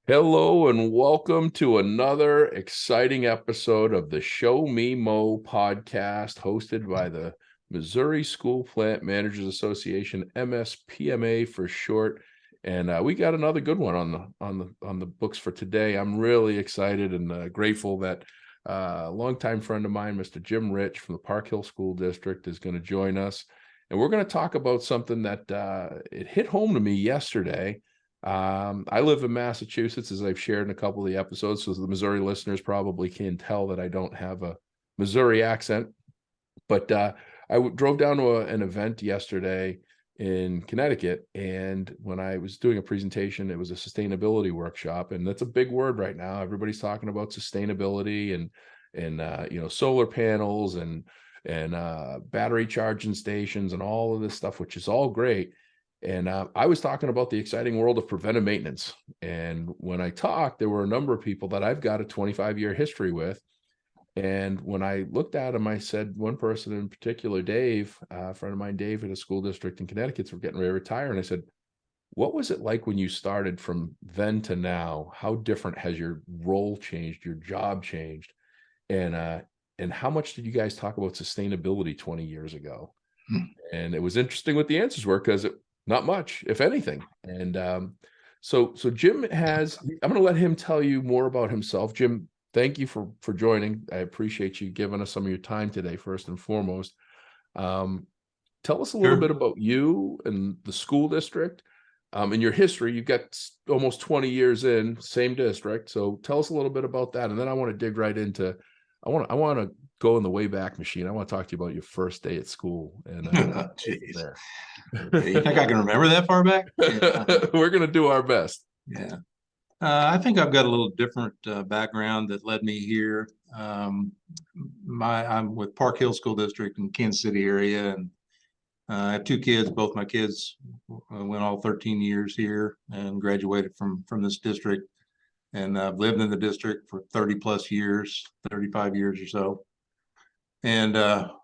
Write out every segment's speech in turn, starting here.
Hello and welcome to another exciting episode of the Show Me Mo podcast, hosted by the Missouri School Plant Managers Association, MSPMA for short. And we got another good one on the books for today. I'm really excited and grateful that a longtime friend of mine, Mr. Jim Rich from the Park Hill School District, is going to join us, and we're going to talk about something that it hit home to me yesterday. I live in Massachusetts, as I've shared in a couple of the episodes, so the Missouri listeners probably can tell that I don't have a Missouri accent. But drove down to an event yesterday in Connecticut, and when I was doing a presentation, it was a sustainability workshop, and that's a big word right now. Everybody's talking about sustainability and solar panels and battery charging stations and all of this stuff, which is all great. And I was talking about the exciting world of preventive maintenance. And when I talked, there were a number of people that I've got a 25-year history with. And when I looked at them, I said, one person in particular, Dave, a friend of mine, Dave, at a school district in Connecticut, we're getting ready to retire. And I said, what was it like when you started from then to now? How different has your role changed, your job changed? And how much did you guys talk about sustainability 20 years ago? And it was interesting what the answers were, because not much, if anything. And so Jim I'm going to let him tell you more about himself. Jim, thank you for joining. I appreciate you giving us some of your time today, first and foremost. Tell us a little bit about you and the school district, and your history. You've got almost 20 years in, same district. So tell us a little bit about that. And then I want to dig right into, I want to go in the Wayback Machine. I want to talk to you about your first day at school. And there. Okay, you think I can remember that far back? We're going to do our best. Yeah. I think I've got a little different background that led me here. I'm with Park Hill School District in Kansas City area, and I have two kids. Both my kids went all 13 years here and graduated from this district, and I've lived in the district for 30 plus years, 35 years or so. And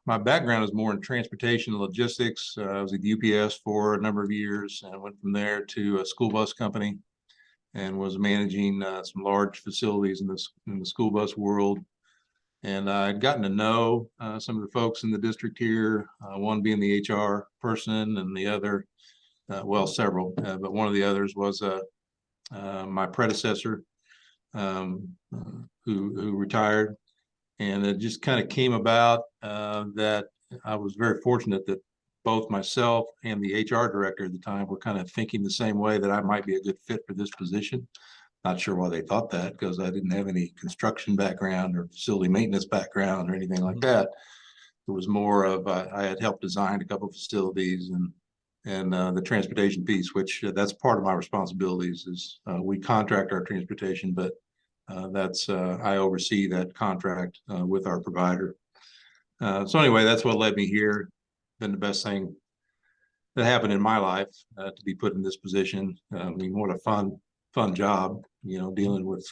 my background is more in transportation and logistics. I was at UPS for a number of years, and I went from there to a school bus company and was managing some large facilities in the school bus world. And I'd gotten to know some of the folks in the district here, one being the HR person, and the other, several, but one of the others was my predecessor, who retired. And it just kind of came about that I was very fortunate that both myself and the HR director at the time were kind of thinking the same way, that I might be a good fit for this position. Not sure why they thought that, because I didn't have any construction background or facility maintenance background or anything like that. It was more of I had helped design a couple of facilities and the transportation piece, which that's part of my responsibilities. Is we contract our transportation, but I oversee that contract with our provider. So anyway, that's what led me here. Been the best thing that happened in my life to be put in this position. I mean, what a fun job, dealing with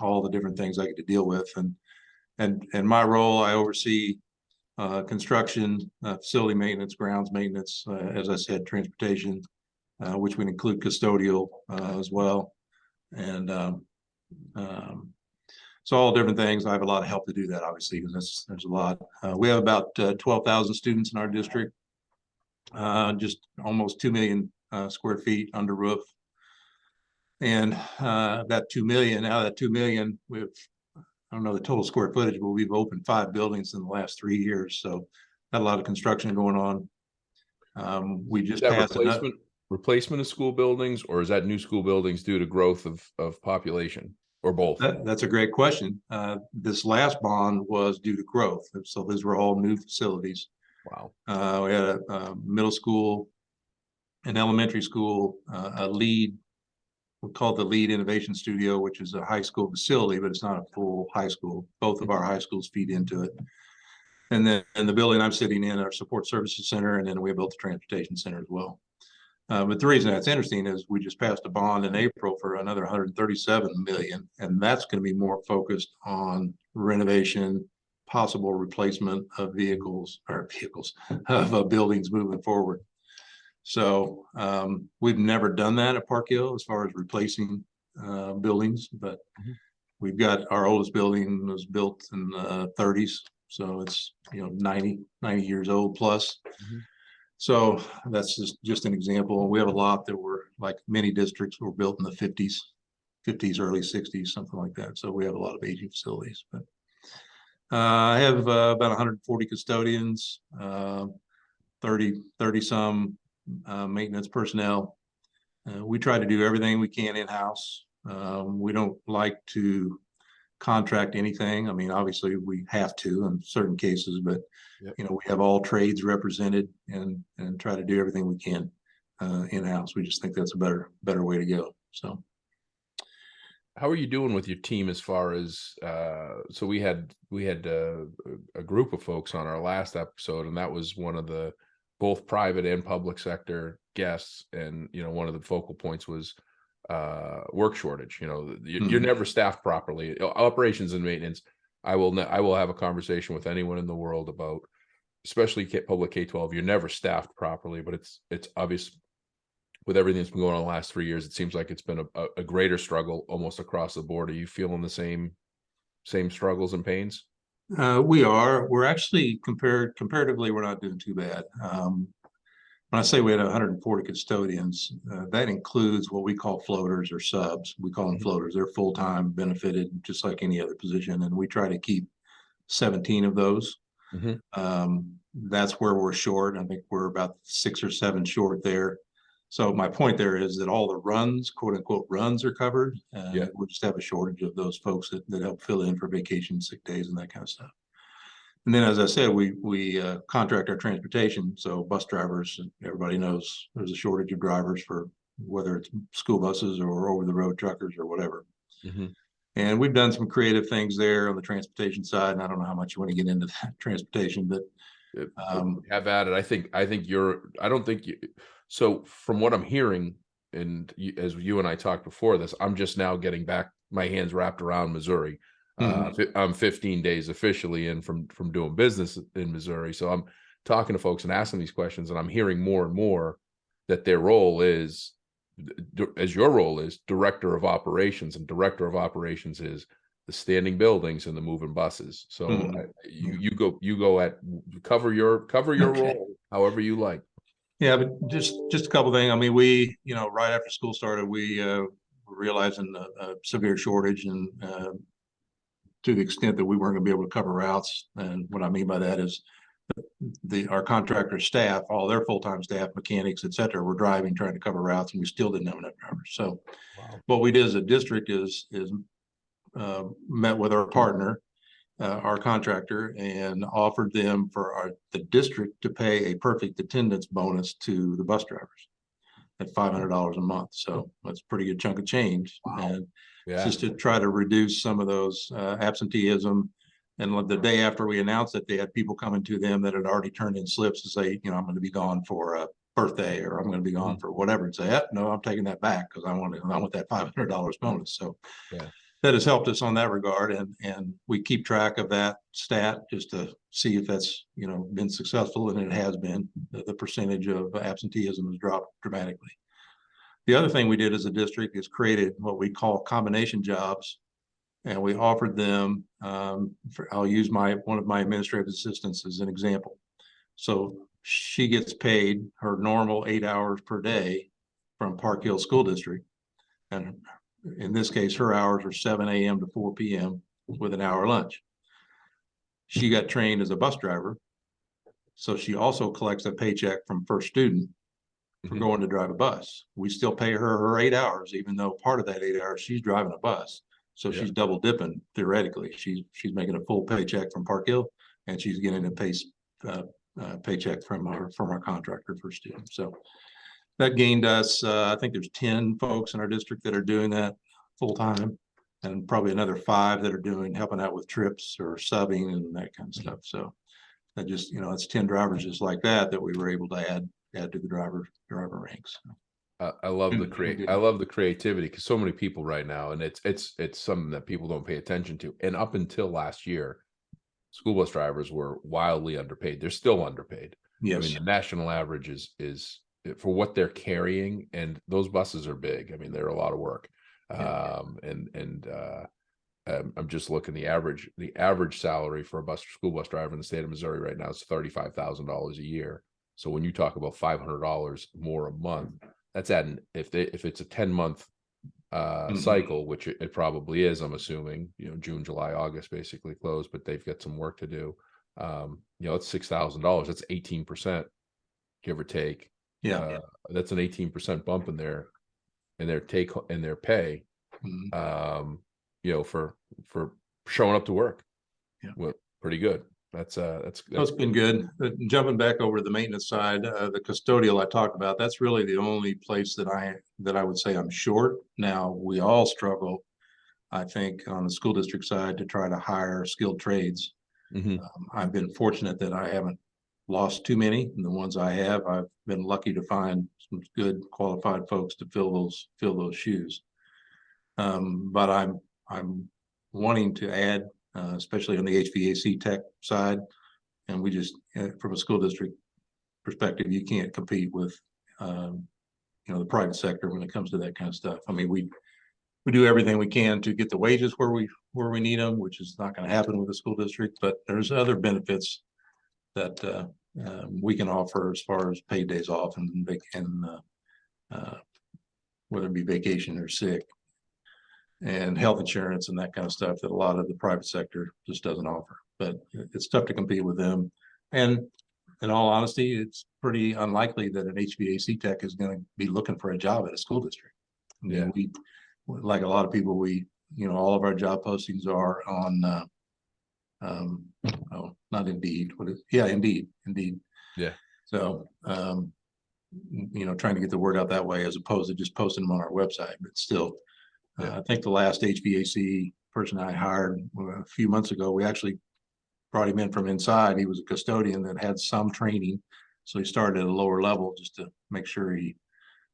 all the different things I get to deal with. And my role, I oversee construction, facility maintenance, grounds maintenance, as I said, transportation, which would include custodial as well. And so all different things. I have a lot of help to do that, obviously, because there's a lot. We have about 12,000 students in our district, just almost 2 million square feet under roof. And that 2 million, out of that 2 million, I don't know the total square footage, but we've opened 5 buildings in the last 3 years. So got a lot of construction going on. We just passed replacement of school buildings, or is that new school buildings due to growth of population, or both? That's a great question. This last bond was due to growth. So those were all new facilities. Wow. We had a middle school, an elementary school, a lead, we call it the Lead Innovation Studio, which is a high school facility, but it's not a full high school. Both of our high schools feed into it. And then in the building I'm sitting in, our support services center, and then we built the transportation center as well. But the reason that's interesting is we just passed a bond in April for another 137 million, and that's going to be more focused on renovation, possible replacement of vehicles of buildings moving forward. So we've never done that at Park Hill as far as replacing buildings, but Mhm. we've got our oldest building was built in the 30s. So it's, 90 years old plus. Mhm. So that's just an example. We have a lot that were like many districts were built in the 50s, early 60s, something like that. So we have a lot of aging facilities. But I have about 140 custodians, 30 some maintenance personnel. We try to do everything we can in-house. We don't like to contract anything. I mean, obviously we have to in certain cases, but Yep. we have all trades represented and try to do everything we can in-house. We just think that's a better way to go. So How are you doing with your team as far as so we had a group of folks on our last episode, and that was one of the both private and public sector guests, and one of the focal points was work shortage. You're never staffed properly. Operations and maintenance, I will have a conversation with anyone in the world about, especially public K-12. You're never staffed properly, but it's obvious with everything that's been going on the last 3 years. It seems like it's been a greater struggle almost across the board. Are you feeling the same struggles and pains? we're actually comparatively, we're not doing too bad. When I say we had 140 custodians, that includes what we call floaters or subs. We call them Mhm. floaters. They're full-time benefited, just like any other position. And we try to keep 17 of those. Mhm. That's where we're short. I think we're about 6 or 7 short there. So my point there is that all the runs, quote unquote, runs are covered. Yeah. We just have a shortage of those folks that help fill in for vacation, sick days, and that kind of stuff. And then, as I said, we contract our transportation. So bus drivers, everybody knows there's a shortage of drivers for whether it's school buses or over the road truckers or whatever. Mhm. And we've done some creative things there on the transportation side. And I don't know how much you want to get into that transportation, but Have at it. I don't think you, so from what I'm hearing, and as you and I talked before this, I'm just now getting back my hands wrapped around Missouri. I'm 15 days officially in from doing business in Missouri. So I'm talking to folks and asking these questions, and I'm hearing more and more that their role is, as your role is, director of operations, and director of operations is the standing buildings and the moving buses. So you go at cover your Okay. role however you like. Yeah, but just a couple things. I mean, we, right after school started, we were realizing a severe shortage, and to the extent that we weren't going to be able to cover routes. And what I mean by that is our contractor staff, all their full-time staff, mechanics, et cetera, were driving, trying to cover routes, and we still didn't have enough drivers. So Wow. what we did as a district is met with our partner, our contractor, and offered them for the district to pay a perfect attendance bonus to the bus drivers at $500 a month. So that's a pretty good chunk of change. Wow. And Yeah. just to try to reduce some of those absenteeism. And the day after we announced it, they had people coming to them that had already turned in slips to say, I'm going to be gone for a birthday, or I'm going to be gone for whatever, and say, no, I'm taking that back because I want that $500 bonus. So Yeah. that has helped us on that regard, and we keep track of that stat just to see if that's been successful, and it has been. The percentage of absenteeism has dropped dramatically. The other thing we did as a district is created what we call combination jobs, and we offered them. I'll use one of my administrative assistants as an example. So she gets paid her normal 8 hours per day from Park Hill School District, and in this case, her hours are 7 a.m. to 4 p.m. with an hour lunch. She got trained as a bus driver, so she also collects a paycheck from First Student for going to drive a bus. We still pay her 8 hours, even though part of that 8 hours she's driving a bus. So she's double dipping theoretically. She's making a full paycheck from Park Hill, and she's getting a paycheck from our contractor, First Student. So that gained us, I think there's 10 folks in our district that are doing that full time, and probably another 5 that are helping out with trips or subbing and that kind of stuff. So that just, it's 10 drivers just like that we were able to add to the driver ranks. I love the creativity, because so many people right now, and it's something that people don't pay attention to. And up until last year, school bus drivers were wildly underpaid. They're still underpaid. Yes. I mean, the national average is for what they're carrying, and those buses are big. I mean, they're a lot of work. I'm just looking, the average salary for a school bus driver in the state of Missouri right now is $35,000 a year. So when you talk about $500 more a month, that's adding, if it's a 10-month cycle, which it probably is, I'm assuming, June, July, August basically closed, but they've got some work to do. It's $6,000. That's 18%, give or take. Yeah. That's an 18% bump in their pay. For showing up to work. Yeah. Well, pretty good. That's been good. But jumping back over to the maintenance side, the custodial I talked about, that's really the only place that I would say I'm short. Now, we all struggle, I think, on the school district side to try to hire skilled trades. I've been fortunate that I haven't lost too many. And the ones I have, I've been lucky to find some good qualified folks to fill those shoes. But I'm wanting to add, especially on the HVAC tech side. And we just, from a school district perspective, you can't compete with, the private sector when it comes to that kind of stuff. I mean, we do everything we can to get the wages where we need them, which is not going to happen with the school district. But there's other benefits that we can offer as far as paid days off and whether it be vacation or sick, and health insurance and that kind of stuff that a lot of the private sector just doesn't offer. But it's tough to compete with them. And in all honesty, it's pretty unlikely that an HVAC tech is going to be looking for a job at a school district. I mean, we, like a lot of people, all of our job postings are on, not Indeed. Indeed. Yeah. So, trying to get the word out that way as opposed to just posting them on our website, but still, I think the last HVAC person I hired a few months ago, we actually brought him in from inside. He was a custodian that had some training. So he started at a lower level just to make sure he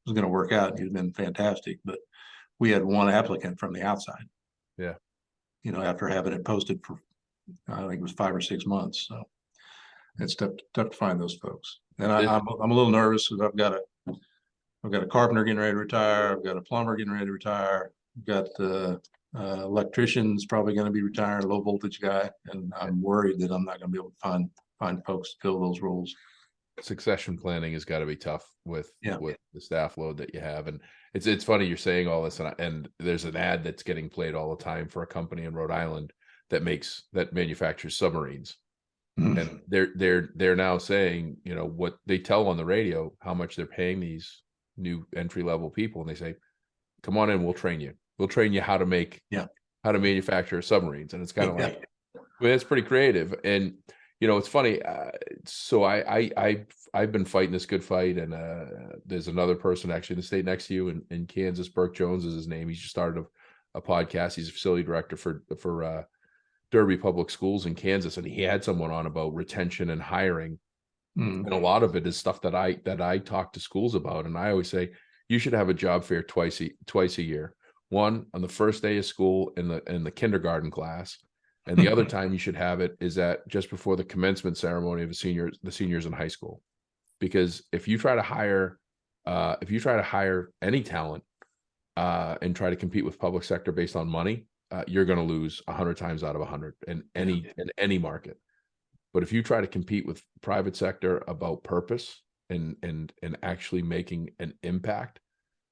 was going to work out. He's been fantastic, but we had one applicant from the outside. Yeah. After having it posted for, I think it was 5 or 6 months. So it's tough to find those folks. And I'm a little nervous because I've got a carpenter getting ready to retire. I've got a plumber getting ready to retire. I've got the electrician's probably going to be retiring, low voltage guy, and I'm worried that I'm not going to be able to find folks to fill those roles. Succession planning has got to be tough with the staff load that you have. And it's funny you're saying all this, and there's an ad that's getting played all the time for a company in Rhode Island that manufactures submarines. And they're now saying, what they tell on the radio, how much they're paying these new entry-level people, and they say, come on in, we'll train you how to manufacture submarines. And it's kind of like, it's pretty creative. And it's funny, so I've been fighting this good fight, and there's another person actually in the state next to you in Kansas. Burke Jones is his name. He's just started a podcast. He's a facility director for Derby Public Schools in Kansas, and he had someone on about retention and hiring. And a lot of it is stuff that I talk to schools about. And I always say, you should have a job fair twice a year. One on the first day of school in the kindergarten class, and the other time you should have it is at just before the commencement ceremony of the seniors in high school. Because if you try to hire any talent and try to compete with public sector based on money, you're going to lose 100 times out of 100 in any market. But if you try to compete with private sector about purpose and actually making an impact,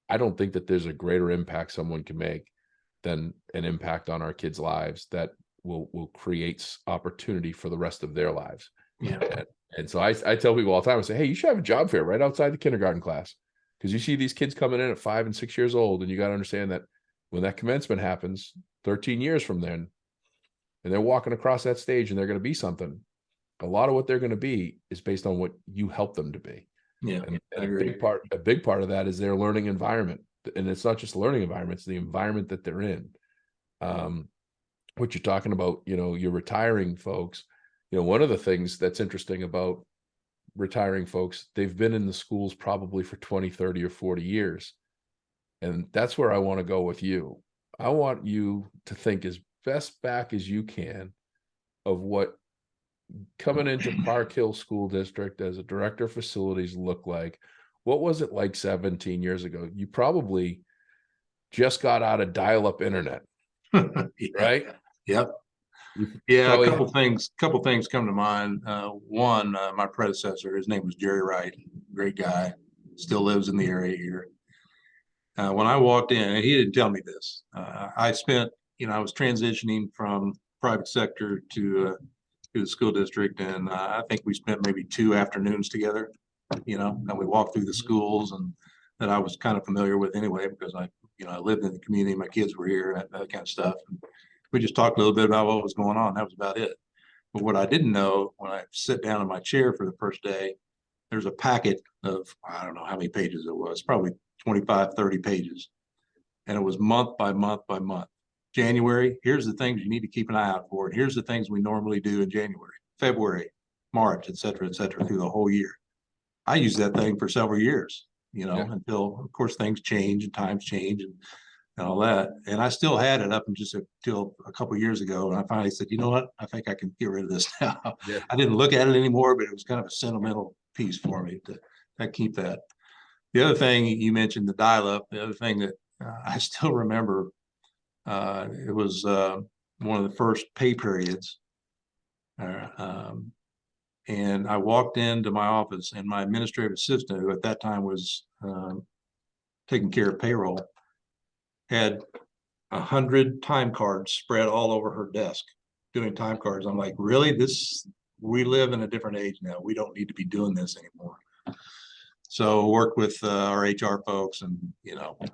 I don't think that there's a greater impact someone can make than an impact on our kids' lives that will create opportunity for the rest of their lives. Yeah. And so I tell people all the time, I say, hey, you should have a job fair right outside the kindergarten class, because you see these kids coming in at 5 and 6 years old, and you got to understand that when that commencement happens 13 years from then, and they're walking across that stage and they're going to be something, a lot of what they're going to be is based on what you help them to be. Yeah. And a big part of that is their learning environment. And it's not just the learning environment, it's the environment that they're in. What you're talking about, you're retiring folks. One of the things that's interesting about retiring folks, they've been in the schools probably for 20, 30, or 40 years. And that's where I want to go with you. I want you to think as best back as you can of what coming into Park Hill School District as a director of facilities looked like. What was it like 17 years ago? You probably just got out of dial-up internet, Yeah. right? Yep. You Yeah, probably couple things come to mind. One, my predecessor, his name was Jerry Wright, great guy, still lives in the area here. When I walked in, and he didn't tell me this, I spent, I was transitioning from private sector to the school district, and I think we spent maybe 2 afternoons together, and we walked through the schools and that I was kind of familiar with anyway, because I lived in the community, my kids were here, and that kind of stuff. And we just talked a little bit about what was going on. That was about it. But what I didn't know, when I sit down in my chair for the first day, there's a packet of, I don't know how many pages it was, probably 25, 30 pages. And it was month by month by month. January, here's the things you need to keep an eye out for. And here's the things we normally do in January, February, March, et cetera, through the whole year. I used that thing for several years, until, of course, things change and times change and all that. And I still had it up until a couple of years ago. And I finally said, you know what? I think I can get rid of this now. Yeah. I didn't look at it anymore, but it was kind of a sentimental piece for me to keep that. The other thing you mentioned, the dial-up, the other thing that I still remember, it was one of the first pay periods. And I walked into my office, and my administrative assistant, who at that time was taking care of payroll, had 100 time cards spread all over her desk doing time cards. I'm like, really? We live in a different age now. We don't need to be doing this anymore. So worked with our HR folks, and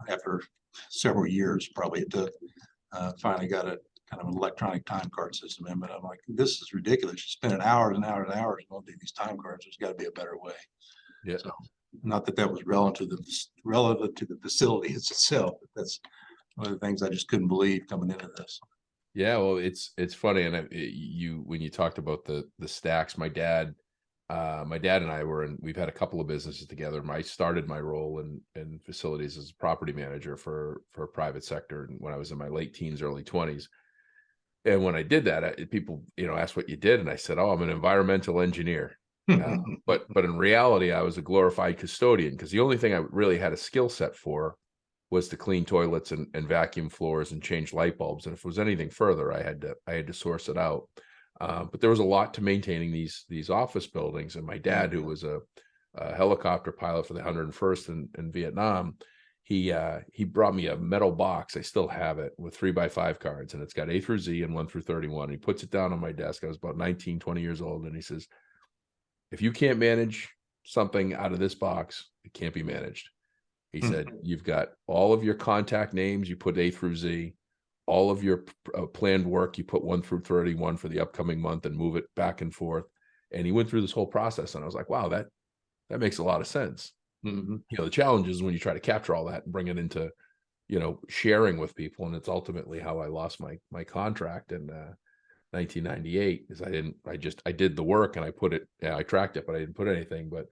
after several years, probably it took, finally got a kind of an electronic time card system in. But I'm like, this is ridiculous. You're spending hours and hours and hours going through these time cards. There's got to be a better way. Yeah. So, not that was relevant to the facility itself, but that's one of the things I just couldn't believe coming into this. Yeah, well, it's funny, and when you talked about the stacks, my dad and I we've had a couple of businesses together. I started my role in facilities as a property manager for private sector when I was in my late teens, early 20s. And when I did that, people asked what you did, and I said, "Oh, I'm an environmental engineer." But in reality, I was a glorified custodian, because the only thing I really had a skill set for was to clean toilets and vacuum floors and change light bulbs. And if it was anything further, I had to source it out. But there was a lot to maintaining these office buildings. And my dad, who was a helicopter pilot for the 101st in Vietnam, he brought me a metal box. I still have it, with 3x5 cards, and it's got A through Z and 1 through 31. He puts it down on my desk. I was about 19, 20 years old. And he says, if you can't manage something out of this box, it can't be managed. He said, you've got all of your contact names, you put A through Z, all of your planned work, you put 1 through 31 for the upcoming month and move it back and forth. And he went through this whole process, and I was like, wow, that makes a lot of sense. Mm-hmm. The challenge is when you try to capture all that and bring it into, sharing with people. And it's ultimately how I lost my contract in 1998, is I did the work, and I tracked it, but I didn't put anything. But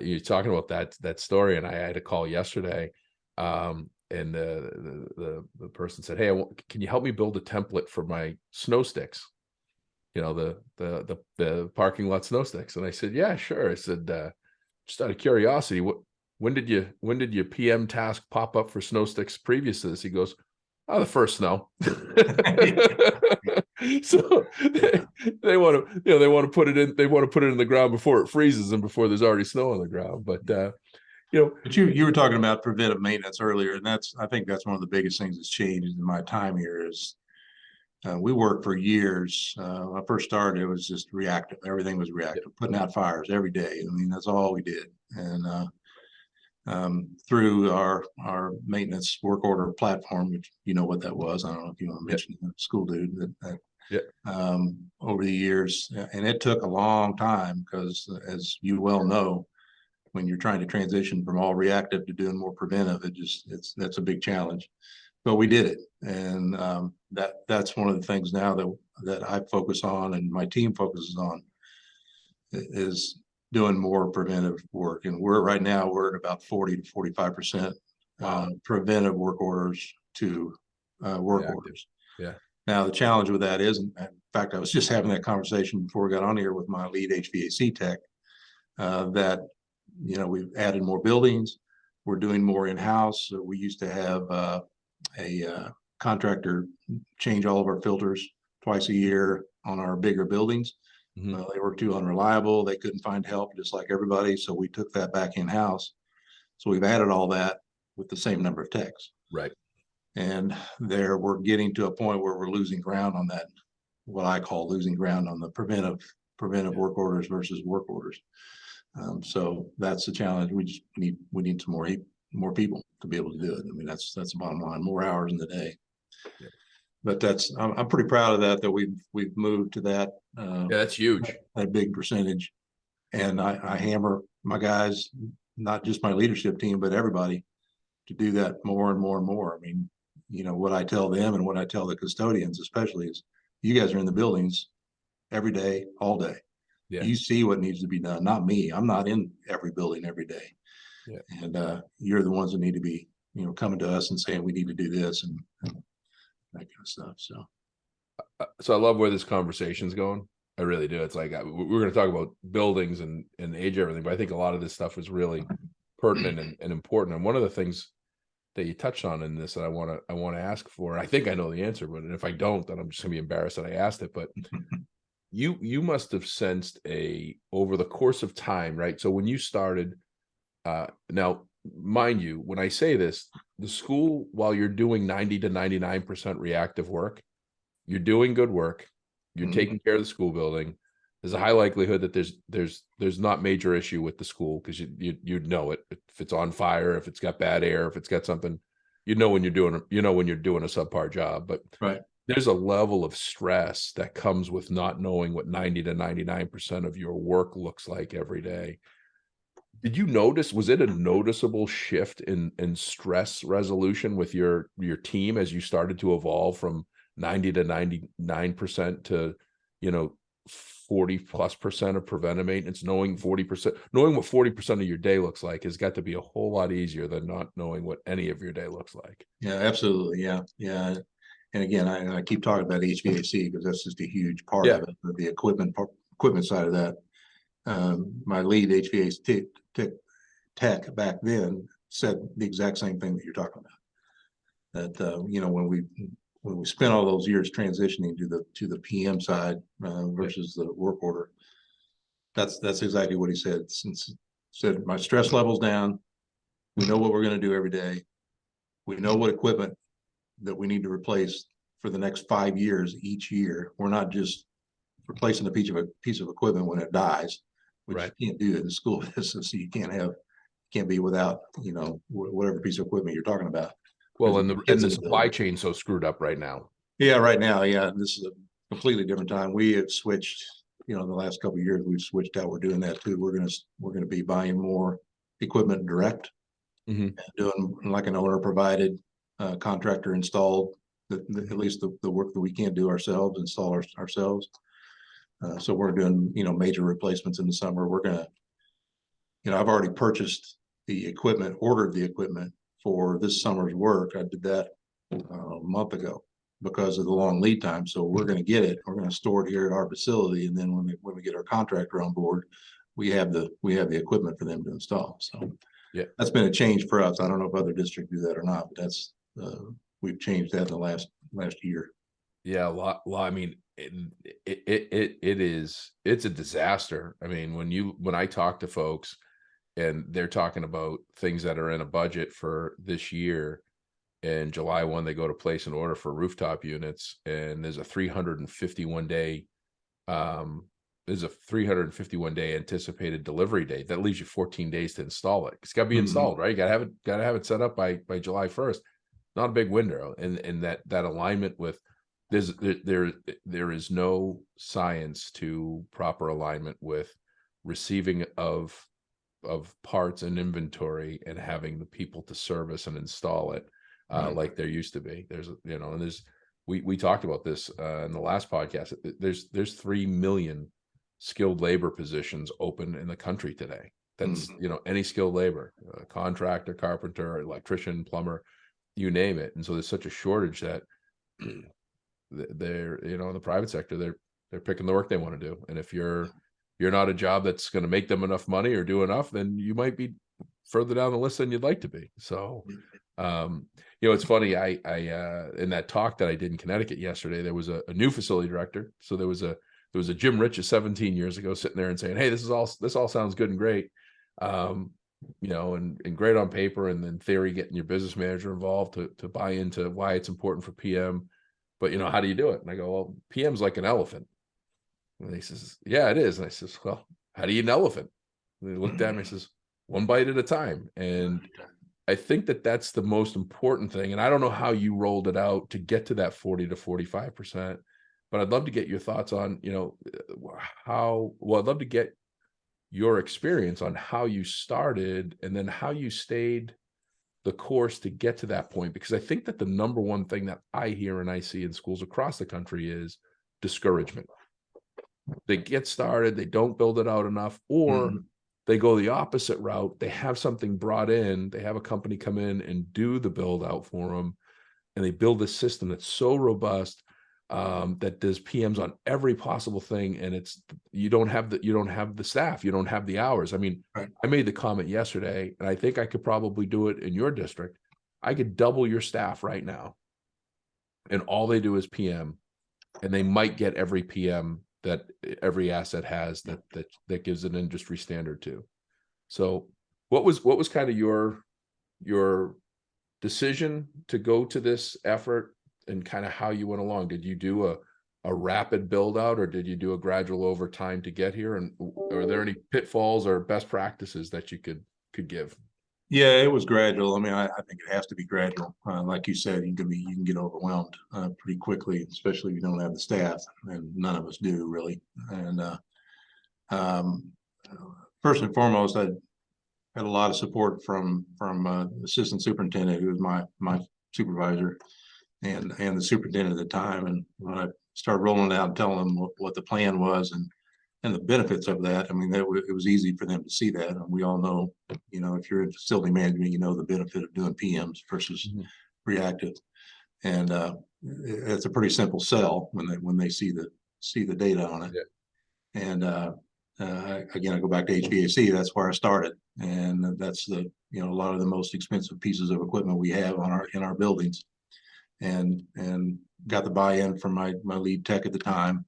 you're talking about that story, and I had a call yesterday, and the person said, "Hey, can you help me build a template for my snow sticks? The parking lot snow sticks." And I said, "Yeah, sure." I said, just out of curiosity, when did your PM task pop up for snow sticks previous to this? He goes, "Oh, the first snow." So they want to put it in. They want to put it in the ground before it freezes and before there's already snow on the ground. But But you were talking about preventive maintenance earlier, and I think that's one of the biggest things that's changed in my time here. Is we worked for years. When I first started, it was just reactive. Everything was reactive, putting out fires every day. I mean, that's all we did. And through our maintenance work order platform, which you know what that was. I don't know if you want to mention the school dude over the years, and it took a long time, because as you well know, when you're trying to transition from all reactive to doing more preventive, that's a big challenge. But we did it, and that's one of the things now that I focus on, and my team focuses on, is doing more preventive work. And right now we're at about 40 to 45% preventive work orders to work orders. Yeah. Now the challenge with that is, in fact, I was just having that conversation before we got on here with my lead HVAC tech, that we've added more buildings. We're doing more in-house. So we used to have contractor change all of our filters twice a year on our bigger buildings. Mhm. They were too unreliable. They couldn't find help just like everybody. So we took that back in-house. So we've added all that with the same number of techs. Right. And there we're getting to a point where we're losing ground on that, what I call losing ground on the preventive work orders versus work orders. So that's the challenge. We need some more people to be able to do it. I mean, that's the bottom line, more hours in the day. Yeah. But I'm pretty proud of that we've moved to that. Yeah, that's huge. That big percentage. And I hammer my guys, not just my leadership team, but everybody, to do that more and more and more. I mean, what I tell them and what I tell the custodians especially is, you guys are in the buildings every day, all day. Yeah. You see what needs to be done, not me. I'm not in every building every day. Yeah. And you're the ones that need to be, coming to us and saying we need to do this and that kind of stuff. So I love where this conversation's going. I really do. It's like we're going to talk about buildings and age everything, but I think a lot of this stuff is really pertinent and important. And one of the things that you touched on in this that I want to ask for, and I think I know the answer, but if I don't, then I'm just going to be embarrassed that I asked it. But you must have sensed over the course of time, right? So when you started, now mind you, when I say this, the school, while you're doing 90 to 99% reactive work, you're doing good work, you're taking care of the school building. There's a high likelihood that there's not major issue with the school, because you'd know it if it's on fire, if it's got bad air, if it's got something, when you're doing a subpar job. But right. There's a level of stress that comes with not knowing what 90 to 99% of your work looks like every day. Did you notice, was it a noticeable shift in stress resolution with your team as you started to evolve from 90 to 99% to, 40+% of preventive maintenance? Knowing what 40% of your day looks like has got to be a whole lot easier than not knowing what any of your day looks like. Yeah, absolutely. Yeah. And again, I keep talking about HVAC because that's just a huge part of it, the equipment side of that. My lead HVAC tech back then said the exact same thing that you're talking about. That when we spent all those years transitioning to the PM side versus the work order, that's exactly what he said. Said my stress level's down. We know what we're going to do every day. We know what equipment that we need to replace for the next 5 years each year. We're not just replacing a piece of equipment when it dies, which you can't do in the school business. So you can't be without whatever piece of equipment you're talking about. Well, and the supply chain's so screwed up right now. Yeah, right now, this is a completely different time. We have switched. In the last couple of years, we've switched out. We're doing that too. We're gonna be buying more equipment direct, doing like an owner provided, contractor installed. At least the work that we can't do ourselves, install ourselves. So we're doing major replacements in the summer. We're gonna, I've already purchased the equipment, ordered the equipment for this summer's work. I did that a month ago because of the long lead time. So we're going to get it. We're going to store it here at our facility, and then when we get our contractor on board, we have the equipment for them to install. So that's been a change for us. I don't know if other districts do that or not, but that's we've changed that in the last year. Yeah, a lot. I mean, it's a disaster. I mean, when I talk to folks and they're talking about things that are in a budget for this year, and July 1, they go to place an order for rooftop units, and there's a 351 day anticipated delivery date. That leaves you 14 days to install it. It's got to be installed, right? You gotta have it set up by July 1st. Not a big window. And that alignment with there is no science to proper alignment with receiving of parts and inventory and having the people to service and install it like there used to be. We talked about this in the last podcast. There's 3 million skilled labor positions open in the country today. That's any skilled labor, contractor, carpenter, electrician, plumber, you name it. And so there's such a shortage that they're in the private sector, they're picking the work they want to do. And if you're not a job that's going to make them enough money or do enough, then you might be further down the list than you'd like to be. So It's funny. I in that talk that I did in Connecticut yesterday, there was a new facility director. So there was a Jim Rich 17 years ago sitting there and saying, "Hey, this all sounds good and great, and great on paper, and then theory, getting your business manager involved to buy into why it's important for PM. But how do you do it?" And I go, "Well, PM's like an elephant." And he says, "Yeah, it is." And I says, "Well, how do you eat an elephant?" And he looked at me and says, "One bite at a time." And I think that that's the most important thing. And I don't know how you rolled it out to get to that 40 to 45%, but I'd love to get your thoughts on, I'd love to get your experience on how you started and then how you stayed the course to get to that point. Because I think that the number one thing that I hear and I see in schools across the country is discouragement. They get started, they don't build it out enough, or they go the opposite route. They have something brought in, they have a company come in and do the build out for them, and they build a system that's so robust that does PMs on every possible thing. And you don't have the staff, you don't have the hours. I mean, Right. I made the comment yesterday, and I think I could probably do it in your district. I could double your staff right now, and all they do is PM, and they might get every PM that every asset has that gives an industry standard to. So what was kind of your decision to go to this effort, and kind of how you went along? Did you do a rapid build out, or did you do a gradual over time to get here? And are there any pitfalls or best practices that you could give? Yeah, it was gradual. I mean, I think it has to be gradual. Like you said, you can get overwhelmed pretty quickly, especially if you don't have the staff, and none of us do really. And um, first and foremost, I had a lot of support from assistant superintendent, who was my supervisor, and the superintendent at the time. And when I started rolling it out and telling them what the plan was and the benefits of that, I mean, it was easy for them to see that. And we all know, if you're in facility management, the benefit of doing PMs versus reactive. And it's a pretty simple sell when they see the data on it. Yeah. And again, I go back to HVAC. That's where I started, and that's a lot of the most expensive pieces of equipment we have in our buildings. And got the buy-in from my lead tech at the time,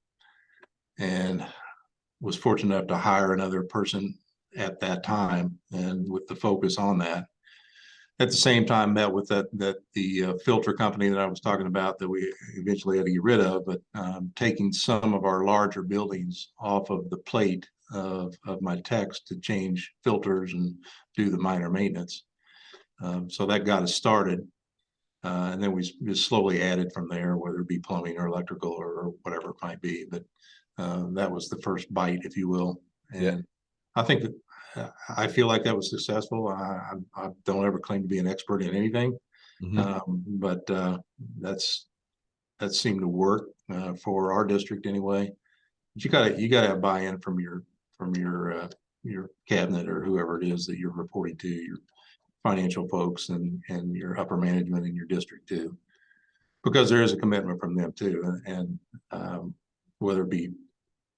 and was fortunate enough to hire another person at that time, and with the focus on that. At the same time, met with the filter company that I was talking about that we eventually had to get rid of, but taking some of our larger buildings off of the plate of my techs to change filters and do the minor maintenance. So that got us started. And then we just slowly added from there, whether it be plumbing or electrical or whatever it might be. But that was the first bite, if you will. And Yeah. I think that I feel like that was successful. I don't ever claim to be an expert in anything, but that seemed to work for our district anyway. But you gotta have buy-in from your cabinet or whoever it is that you're reporting to, your financial folks and your upper management in your district too, because there is a commitment from them too. And whether it be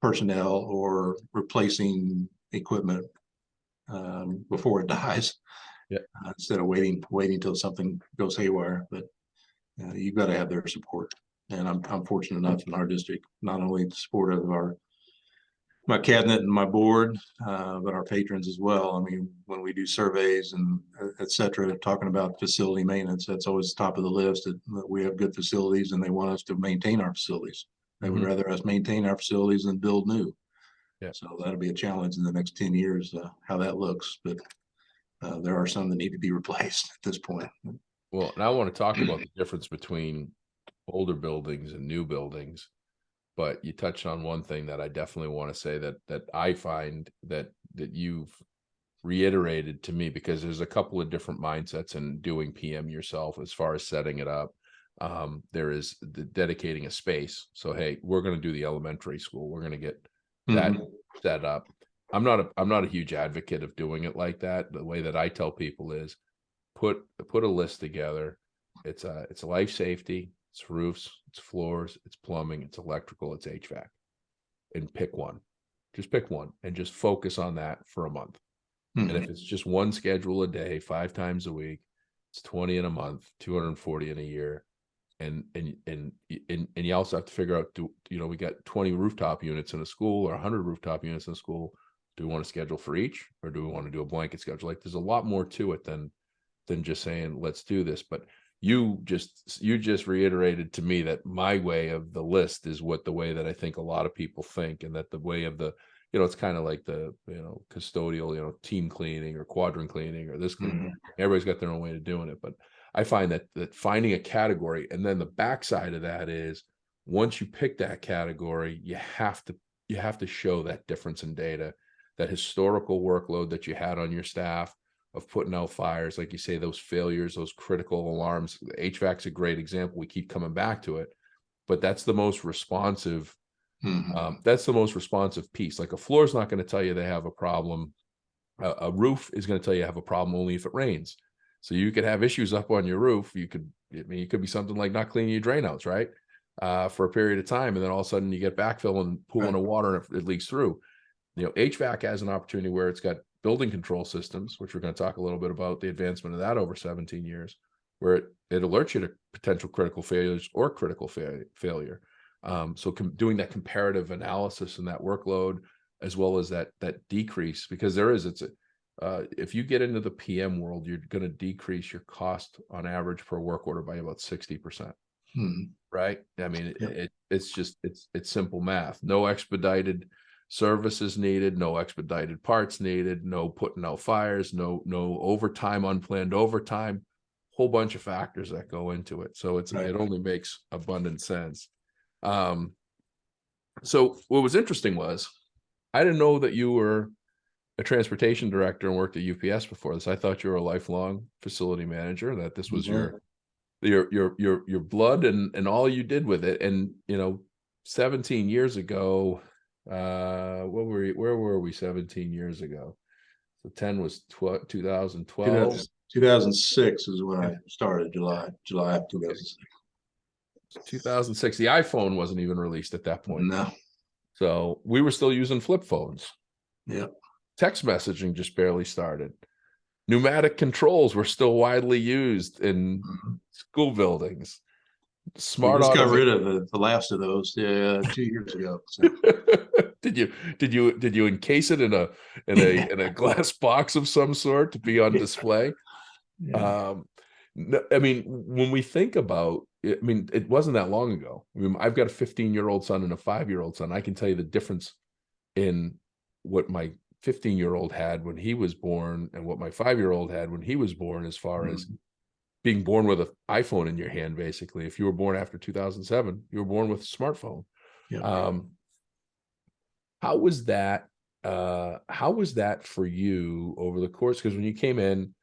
personnel or replacing equipment before it dies, instead of waiting until something goes haywire. But you've got to have their support. And I'm fortunate enough in our district, not only the support of my cabinet and my board, but our patrons as well. I mean, when we do surveys and et cetera, talking about facility maintenance, that's always top of the list, that we have good facilities and they want us to maintain our facilities. They would rather us maintain our facilities than build new. Yeah. So that'll be a challenge in the next 10 years, how that looks. But there are some that need to be replaced at this point. Well, and I want to talk about the difference between older buildings and new buildings, but you touched on one thing that I definitely want to say that I find that you've reiterated to me, because there's a couple of different mindsets in doing PM yourself as far as setting it up. There is the dedicating a space. So, hey, we're going to do the elementary school. We're going to get that set up. I'm not a huge advocate of doing it like that. The way that I tell people is put a list together. It's life safety, it's roofs, it's floors, it's plumbing, it's electrical, it's HVAC, and pick one. Just pick one and just focus on that for a month. And if it's just one schedule a day, 5 times a week, It's 20 in a month, 240 in a year. And you also have to figure out, we got 20 rooftop units in a school or 100 rooftop units in a school. Do we want to schedule for each, or do we want to do a blanket schedule? Like, there's a lot more to it than just saying, let's do this. But you just reiterated to me that my way of the list is the way that I think a lot of people think, and that the way of the, it's kind of like the, custodial, team cleaning or quadrant cleaning or this cleaning. Everybody's got their own way of doing it. But I find that finding a category, and then the backside of that is, once you pick that category, you have to show that difference in data, that historical workload that you had on your staff of putting out fires, like you say, those failures, those critical alarms. HVAC's a great example. We keep coming back to it, but that's the most responsive. That's the most responsive piece. Like, a floor is not going to tell you they have a problem. A roof is going to tell you have a problem only if it rains. So you could have issues up on your roof. It could be something like not cleaning your drain outs, right? For a period of time. And then all of a sudden you get backfill and pooling of water and it leaks through. HVAC has an opportunity where it's got building control systems, which we're going to talk a little bit about the advancement of that over 17 years, where it alerts you to potential critical failures or critical failure. So doing that comparative analysis and that workload, as well as that decrease, because if you get into the PM world, you're going to decrease your cost on average per work order by about 60%. Right? I mean, it's simple math. No expedited services needed, no expedited parts needed, no putting out fires, no overtime, unplanned overtime, whole bunch of factors that go into it. So it only makes abundant sense. So what was interesting was, I didn't know that you were a transportation director and worked at UPS before this. I thought you were a lifelong facility manager, that this was your blood and all you did with it. And 17 years ago, where were we 17 years ago? So 10 was 2012. 2006 is when I started, July of 2006. 2006. The iPhone wasn't even released at that point. No. So we were still using flip phones. Yeah. Text messaging just barely started. Pneumatic controls were still widely used in school buildings. We just got rid of the last of those 2 years ago. So. Did you encase it in a glass box of some sort to be on display? Yeah. I mean, when we think about it, I mean, it wasn't that long ago. I mean, I've got a 15-year-old son and a 5-year-old son. I can tell you the difference in what my 15-year-old had when he was born and what my 5-year-old had when he was born, as far as being born with an iPhone in your hand. Basically, if you were born after 2007, you were born with a smartphone. Yeah. How was that for you over the course? Because when you came in,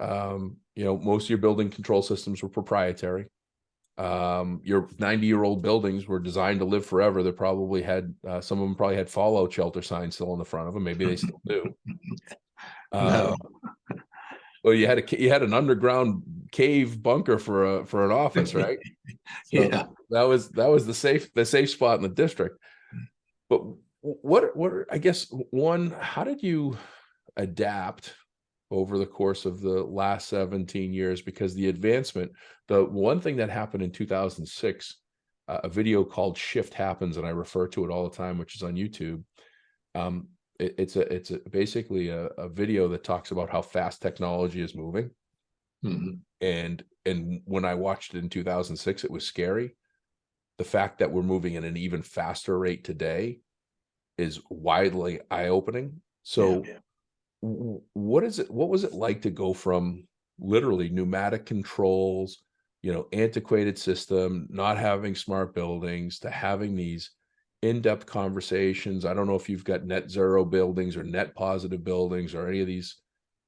most of your building control systems were proprietary. Your 90-year-old buildings were designed to live forever. They probably had some of them probably had fallout shelter signs still on the front of them. Maybe they still do. No. Well, you had an underground cave bunker for an office, right? So yeah, that was the safe spot in the district. But what I guess, one, how did you adapt over the course of the last 17 years? Because the advancement, the one thing that happened in 2006, a video called Shift Happens, and I refer to it all the time, which is on YouTube. It's basically a video that talks about how fast technology is moving. And when I watched it in 2006, it was scary. The fact that we're moving at an even faster rate today is widely eye-opening. So what was it like to go from literally pneumatic controls, antiquated system, not having smart buildings, to having these in-depth conversations? I don't know if you've got net zero buildings or net positive buildings or any of these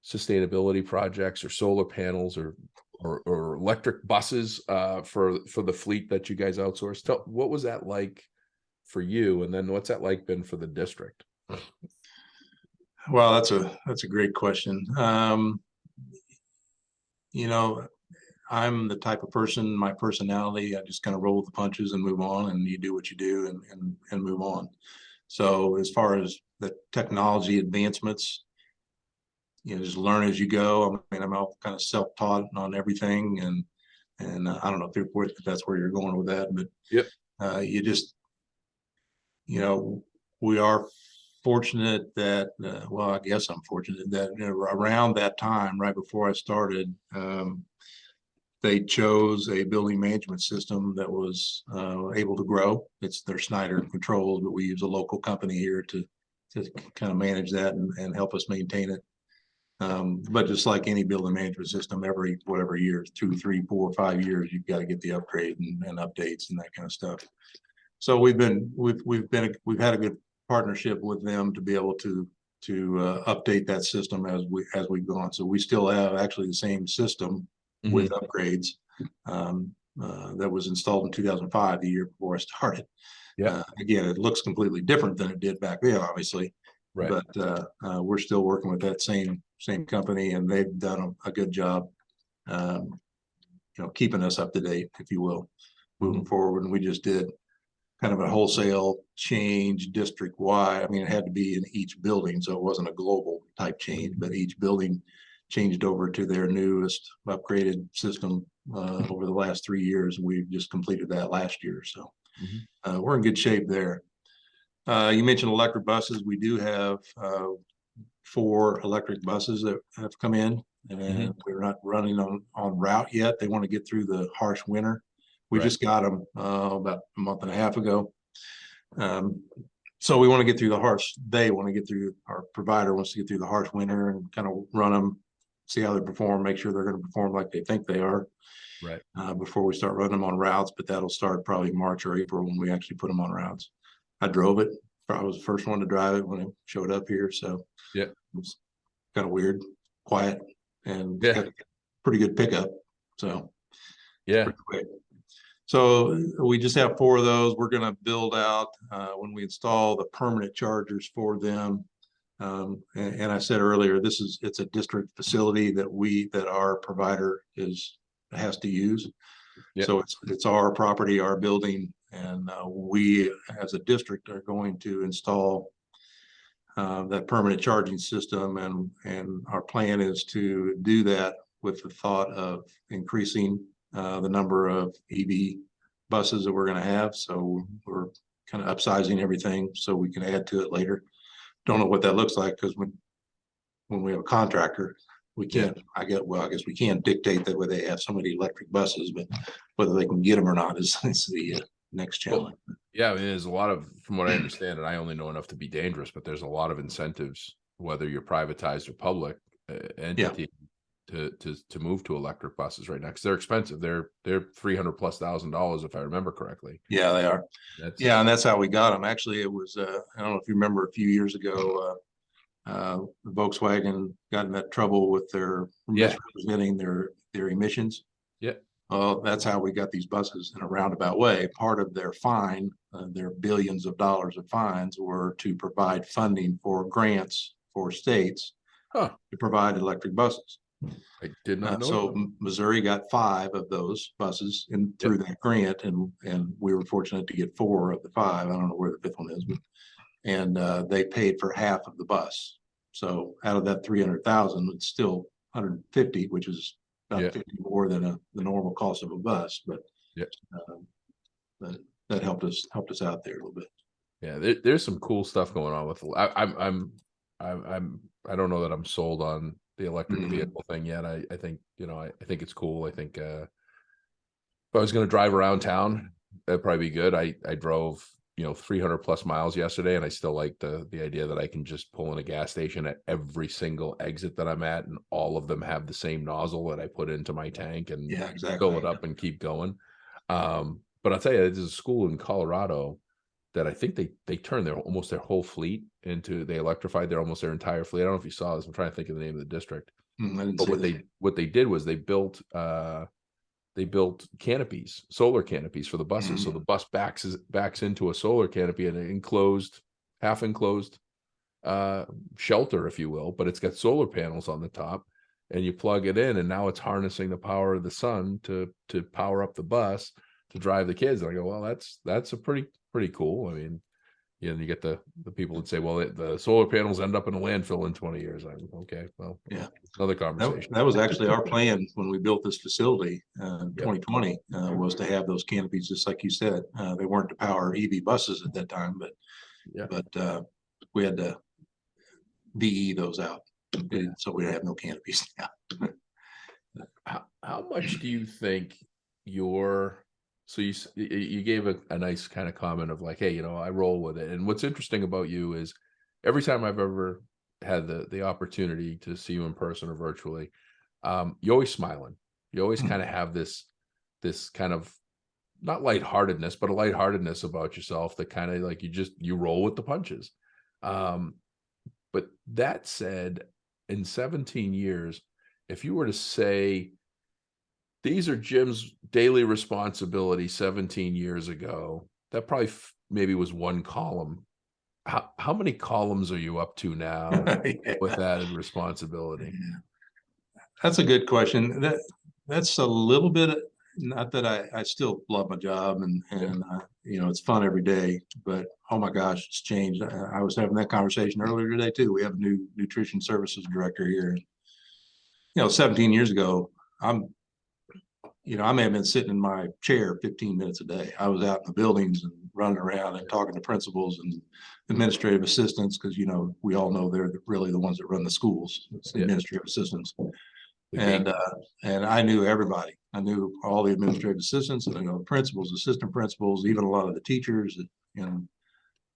sustainability projects or solar panels or electric buses for the fleet that you guys outsource. What was that like for you? And then what's that like been for the district? Well, that's a great question. I'm the type of person, my personality, I just kind of roll with the punches and move on, and you do what you do and move on. So as far as the technology advancements, just learn as you go. I mean, I'm all kind of self-taught on everything, and I don't know if that's where you're going with that, but Yep. you just, we are fortunate that, well, I guess I'm fortunate that around that time, right before I started, they chose a building management system that was able to grow. It's their Snyder Controls, but we use a local company here to kind of manage that and help us maintain it. But just like any building management system, every whatever years, 2, 3, 4, 5 years, you've got to get the upgrade and updates and that kind of stuff. So we've had a good partnership with them to be able to update that system as we've gone. So we still have actually the same system with upgrades that was installed in 2005, the year before I started. Yeah. Again, it looks completely different than it did back then, obviously. Right. But we're still working with that same company, and they've done a good job, keeping us up to date, if you will, moving forward. And we just did kind of a wholesale change district wide. I mean, it had to be in each building, so it wasn't a global type change, but each building changed over to their newest upgraded system over the last 3 years. We just completed that last year, so we're in good shape there. You mentioned electric buses. We do have 4 electric buses that have come in, and we're not running on route yet. They want to get through the harsh winter. We just got them about a month and a half ago. So we want to get through they want to get through, our provider wants to get through the harsh winter and kind of run them, see how they perform, make sure they're going to perform like they think they are. Right. Before we start running them on routes, but that'll start probably March or April when we actually put them on routes. I drove it. I was the first one to drive it when it showed up here. So yeah, it was kind of weird, quiet, and got a pretty good pickup. So yeah. So we just have 4 of those. We're going to build out when we install the permanent chargers for them. And I said earlier, it's a district facility that our provider has to use. Yep. So it's our property, our building, and we as a district are going to install that permanent charging system, and our plan is to do that with the thought of increasing the number of EV buses that we're going to have. So we're kind of upsizing everything so we can add to it later. Don't know what that looks like, because when we have a contractor, we can't, I guess we can't dictate that where they have so many electric buses, but whether they can get them or not is the next challenge. Well, yeah, I mean, there's a lot of, from what I understand, and I only know enough to be dangerous, but there's a lot of incentives, whether you're privatized or public entity, to move to electric buses right now, because they're expensive. They're $300,000+ if I remember correctly. Yeah, they are. And that's how we got them. Actually, it was I don't know if you remember, a few years ago, Volkswagen got in that trouble with their misrepresenting their emissions. Yeah. That's how we got these buses in a roundabout way. Part of their fine, their billions of dollars of fines, were to provide funding for grants for states to provide electric buses. I did not know. So Missouri got 5 of those buses through that grant, and we were fortunate to get 4 of the 5. I don't know where the 5th one is, but they paid for half of the bus. So out of that 300,000, it's still 150, which is about 50 more than the normal cost of a bus. But that helped us out there a little bit. Yeah, there's some cool stuff going on with. I don't know that I'm sold on the electric vehicle thing yet. I think, I think it's cool. I think if I was going to drive around town, that'd probably be good. I drove 300+ miles yesterday, and I still like the idea that I can just pull in a gas station at every single exit that I'm at, and all of them have the same nozzle that I put into my tank and fill it up and keep going. But I'll tell you, there's a school in Colorado that I think they turned almost their whole fleet into, they electrified almost their entire fleet. I don't know if you saw this. I'm trying to think of the name of the district. But what they did was they built canopies, solar canopies for the buses. So the bus backs into a solar canopy in an half enclosed shelter, if you will, but it's got solar panels on the top, and you plug it in, and now it's harnessing the power of the sun to power up the bus to drive the kids. And I go, well, that's a pretty cool. I mean, Yeah, and you get the people that say, well, the solar panels end up in a landfill in 20 years. Okay, well, Yeah. another That, conversation. that was actually our plan when we built this facility in Yep. 2020, was to have those canopies, just like you said. They weren't to power EV buses at that time, Yeah. but we had to VE those out. Yeah. So we have no canopies now. How much do you think so you gave a nice kind of comment of like, hey, I roll with it. And what's interesting about you is every time I've ever had the opportunity to see you in person or virtually, you're always smiling. You always kind of have this kind of not lightheartedness, but a lightheartedness about yourself that kind of like you roll with the punches. Um, but that said, in 17 years, if you were to say these are Jim's daily responsibilities 17 years ago, that probably maybe was one column. How many columns are you up to now Yeah. with added responsibility? That's a good question. That's a little bit, not that I still love my job and it's fun every day, but oh my gosh, it's changed. I was having that conversation earlier today too. We have a new nutrition services director here. 17 years ago, I may have been sitting in my chair 15 minutes a day. I was out in the buildings and running around and talking to principals and administrative assistants because, we all know they're really the ones that run the schools. It's the Yeah. administrative assistants. The And I knew everybody. I knew all the administrative assistants, principals, assistant principals, even a lot of the teachers.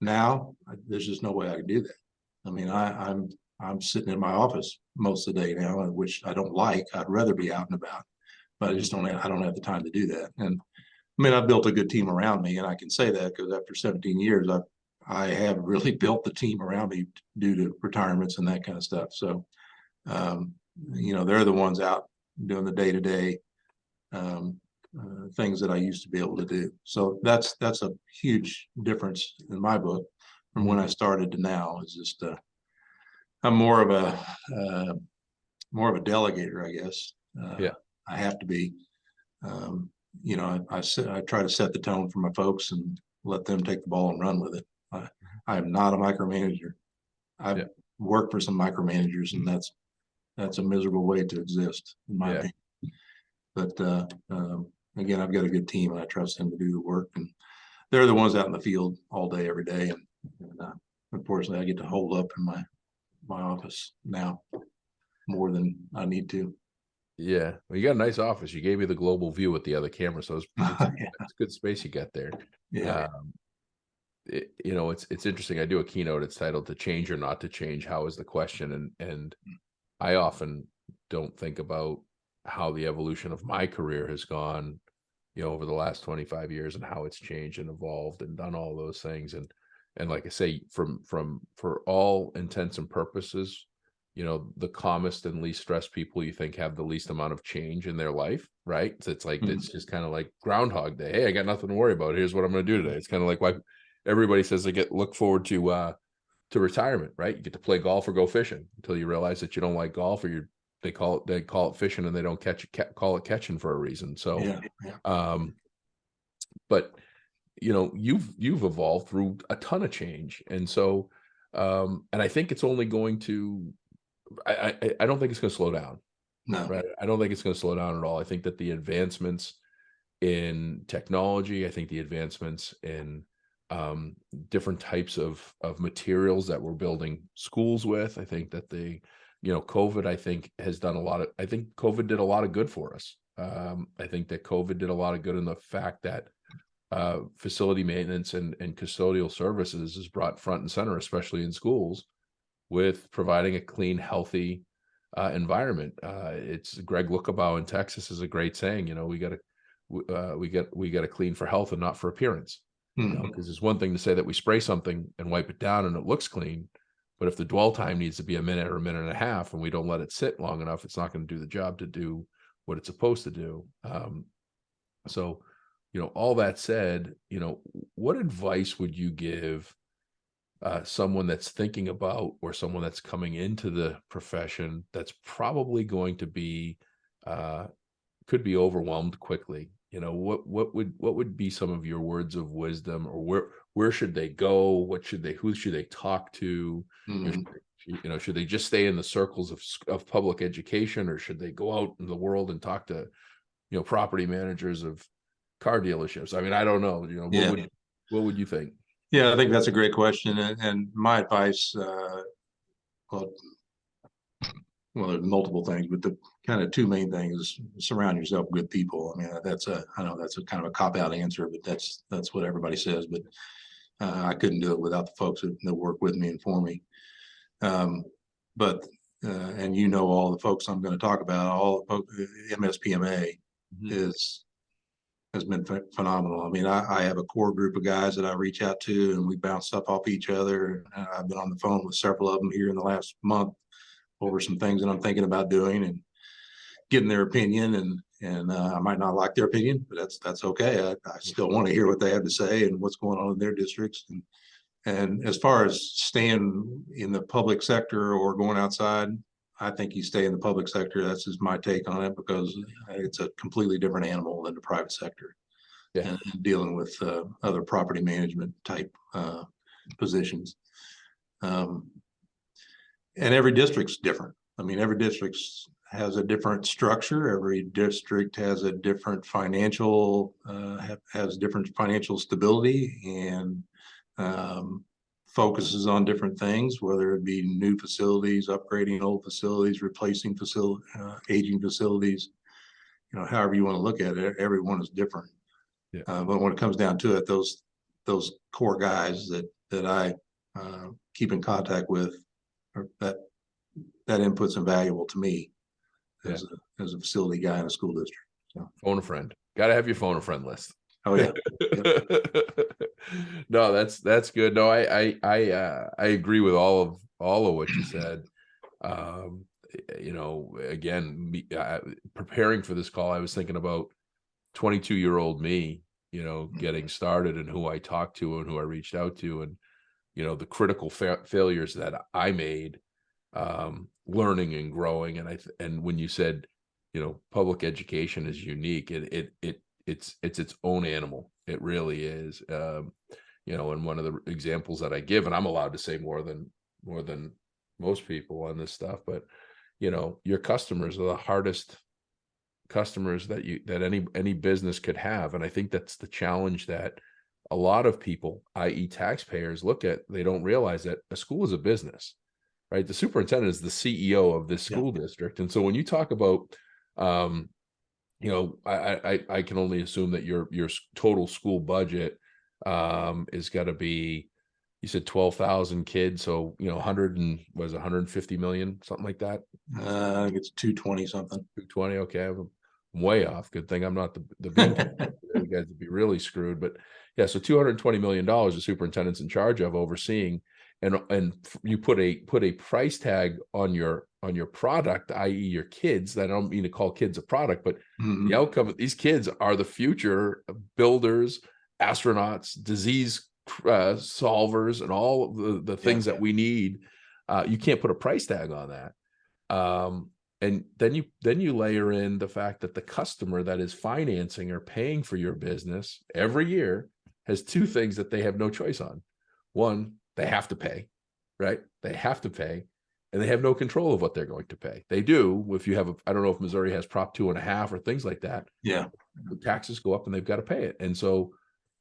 Now there's just no way I could do that. I mean, I'm sitting in my office most of the day now, which I don't like. I'd rather be out and about, but I just don't have the time to do that. And I mean, I've built a good team around me, and I can say that because after 17 years, I have really built the team around me due to retirements and that kind of stuff. So, they're the ones out doing the day-to-day things that I used to be able to do. So that's a huge difference in my book from when I started to now. Is just I'm more of a delegator, I guess. Yeah. I have to be. I try to set the tone for my folks and let them take the ball and run with it. I am not a micromanager. I've worked for some micromanagers, and that's a miserable way to exist, in my opinion. But again, I've got a good team, and I trust them to do the work. And they're the ones out in the field all day, every day. And unfortunately, I get to hold up in my office now more than I need to. Yeah. Well, you got a nice office. You gave me the global view with the other camera, so it's good space you got there. Yeah. It's interesting. I do a keynote. It's titled "To Change or Not to Change." How is the question? And I often don't think about how the evolution of my career has gone, over the last 25 years and how it's changed and evolved and done all those things. And like I say, for all intents and purposes, the calmest and least stressed people you think have the least amount of change in their life, right? So it's like, it's just kind of like Groundhog Day. Hey, I got nothing to worry about. Here's what I'm going to do today. It's kind of like why everybody says they look forward to retirement, right? You get to play golf or go fishing until you realize that you don't like golf, or they call it fishing, and they don't call it catching for a reason. So, but you've evolved through a ton of change, and so, and I think it's only going to. I don't think it's going to slow down. No. Right. I don't think it's going to slow down at all. I think that the advancements in technology, I think the advancements in different types of materials that we're building schools with, I think that COVID, I think I think COVID did a lot of good for us. I think that COVID did a lot of good in the fact that facility maintenance and custodial services is brought front and center, especially in schools, with providing a clean, healthy environment. It's Greg Lookabout in Texas is a great saying. We got to clean for health and not for appearance. Because it's one thing to say that we spray something and wipe it down and it looks clean, but if the dwell time needs to be a minute or a minute and a half and we don't let it sit long enough, it's not going to do the job to do what it's supposed to do. So, all that said, what advice would you give someone that's thinking about, or someone that's coming into the profession that's probably going to be could be overwhelmed quickly? what would be some of your words of wisdom, or where should they go? Who should they talk to? Mhm. Should they just stay in the circles of public education, or should they go out in the world and talk to, property managers of car dealerships? I mean, I don't know, Yeah. what would you think? Yeah, I think that's a great question. And my advice, well, there's multiple things, but the kind of two main things is surround yourself with good people. I mean, I know that's a kind of a cop-out answer, but that's what everybody says. But I couldn't do it without the folks that work with me and for me. But and all the folks I'm going to talk about, all the MSPMA Mhm. has been phenomenal. I mean, I have a core group of guys that I reach out to, and we bounce stuff off each other. I've been on the phone with several of them here in the last month over some things that I'm thinking about doing and getting their opinion. And I might not like their opinion, but that's okay. I still want to hear what they have to say and what's going on in their districts. And as far as staying in the public sector or going outside, I think you stay in the public sector. That's just my take on it, because it's a completely different animal than the private sector, Yeah. and dealing with other property management type positions. And every district's different. I mean, every district has a different structure. Every district has a different has different financial stability, and focuses on different things, whether it be new facilities, upgrading old facilities, replacing aging facilities. However you want to look at it, everyone is different. Yeah. But when it comes down to it, those core guys that I keep in contact with, that input's invaluable to me as a facility guy in a school district. So. Phone a friend. Got to have your phone a friend list. Oh yeah. No, that's good. No, I agree with all of what you said. Again, preparing for this call, I was thinking about 22-year-old me, getting started, and who I talked to and who I reached out to, and the critical failures that I made, learning and growing. And when you said, public education is unique, it's its own animal. It really is. And one of the examples that I give, and I'm allowed to say more than most people on this stuff, but your customers are the hardest customers that any business could have. And I think that's the challenge that a lot of people, i.e. taxpayers, look at. They don't realize that a school is a business, right? The superintendent is the CEO of this school district. And so when you talk about, I can only assume that your total school budget is got to be, you said 12,000 kids, so 150 million, something like that. I think it's 220 something. 220. Okay, I'm way off. Good thing I'm not the bean. You guys would be really screwed. But yeah, so $220 million the superintendent's in charge of overseeing, and you put a price tag on your product, i.e. your kids. I don't mean to call kids a product, but the outcome of these kids are the future builders, astronauts, disease solvers, and all of the things that we need. You can't put a price tag on that. And then you layer in the fact that the customer that is financing or paying for your business every year has two things that they have no choice on. One, they have to pay, right? They have to pay, and they have no control of what they're going to pay. They do if you have I don't know if Missouri has Prop 2.5 or things like that. Yeah. The taxes go up and they've got to pay it. And so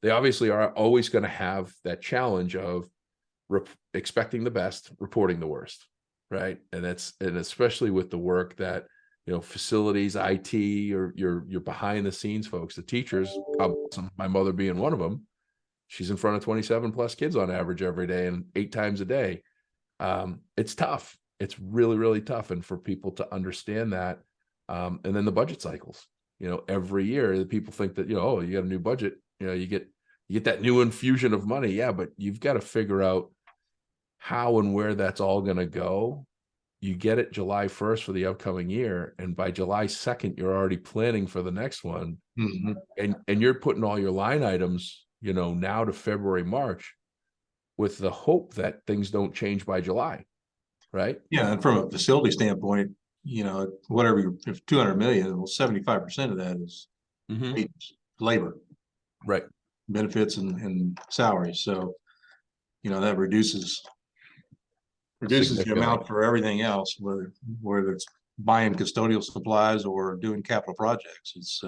they obviously are always going to have that challenge of expecting the best, reporting the worst. Right. And especially with the work that, facilities, IT, or your behind the scenes folks, the teachers, my mother being one of them, she's in front of 27 plus kids on average every day and 8 times a day. It's tough. It's really, really tough. And for people to understand that, and then the budget cycles, every year, the people think that, oh, you got a new budget, you get that new infusion of money. Yeah. But you've got to figure out how and where that's all going to go. You get it July 1st for the upcoming year, and by July 2nd, you're already planning for the next one. And you're putting all your line items, now to February, March, with the hope that things don't change by July, right? Yeah, and from a facility standpoint, whatever, if 200 million, well, 75% of that is labor, Right. benefits and salaries. So, that reduces the Significantly. amount for everything else, whether it's buying custodial supplies or doing capital projects. It's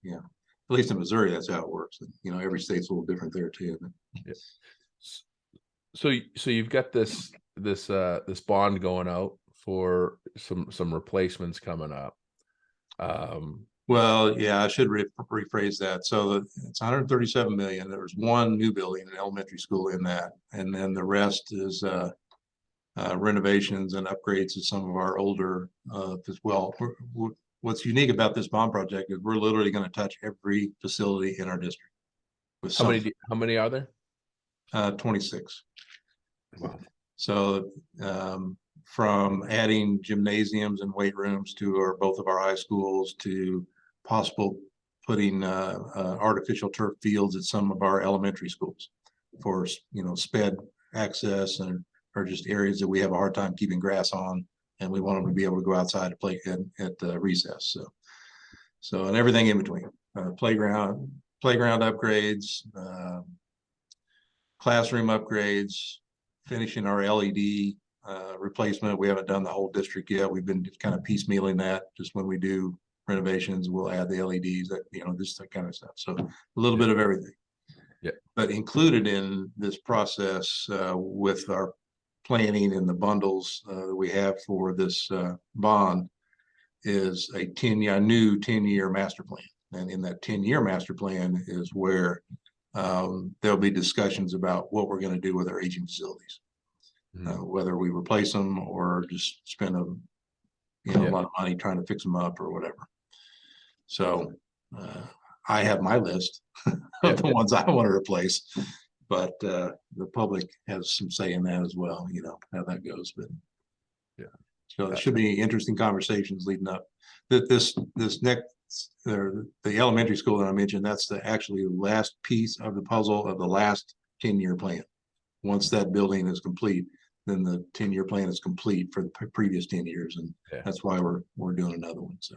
Yeah. at least in Missouri, that's how it works. Every state's a little different there too. Yeah. So you've got this bond going out for some replacements coming up. Well, yeah, I should rephrase that. So it's 137 million. There was one new building, an elementary school in that, and then the rest is renovations and upgrades of some of our older as well. What's unique about this bond project is we're literally going to touch every facility in our district. With how many are there? 26. Wow. So from adding gymnasiums and weight rooms to both of our high schools, to possible putting artificial turf fields at some of our elementary schools for sped access or just areas that we have a hard time keeping grass on, and we want them to be able to go outside to play at recess. So and everything in between, playground upgrades, classroom upgrades, finishing our LED replacement. We haven't done the whole district yet. We've been kind of piecemealing that. Just when we do renovations, we'll add the LEDs, just that kind of stuff. So a little bit of everything. Yeah. But included in this process with our planning and the bundles that we have for this bond is a new 10-year master plan. And in that 10-year master plan is where there'll be discussions about what we're going to do with our aging facilities, whether we replace them or just spend a lot of money trying to fix them up or whatever. So I have my list of the ones I want to replace, but the public has some say in that as well, how that goes. But so it should be interesting conversations leading up. This next, the elementary school that I mentioned, that's the actually last piece of the puzzle of the last 10-year plan. Once that building is complete, then the 10-year plan is complete for the previous 10 years, and that's why we're doing another one. So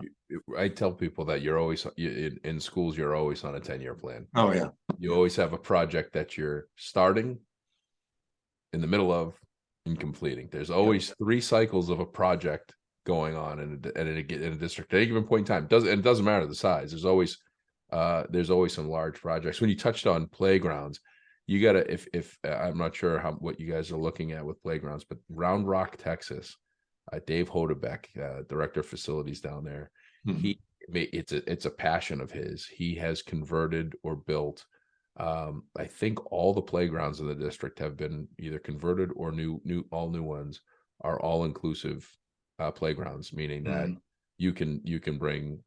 I tell people that you're always in schools. You're always on a 10-year plan. Oh yeah, you always have a project that you're starting, in the middle of, and completing. There's always 3 cycles of a project going on in a district at any given point in time. It doesn't matter the size. There's always some large projects. When you touched on playgrounds, you gotta, if I'm not sure what you guys are looking at with playgrounds, but Round Rock, Texas, Dave Hodebeck, director of facilities down there, it's a passion of his. He has converted or built, I think all the playgrounds in the district have been either converted or all new ones are all inclusive playgrounds, meaning that you can bring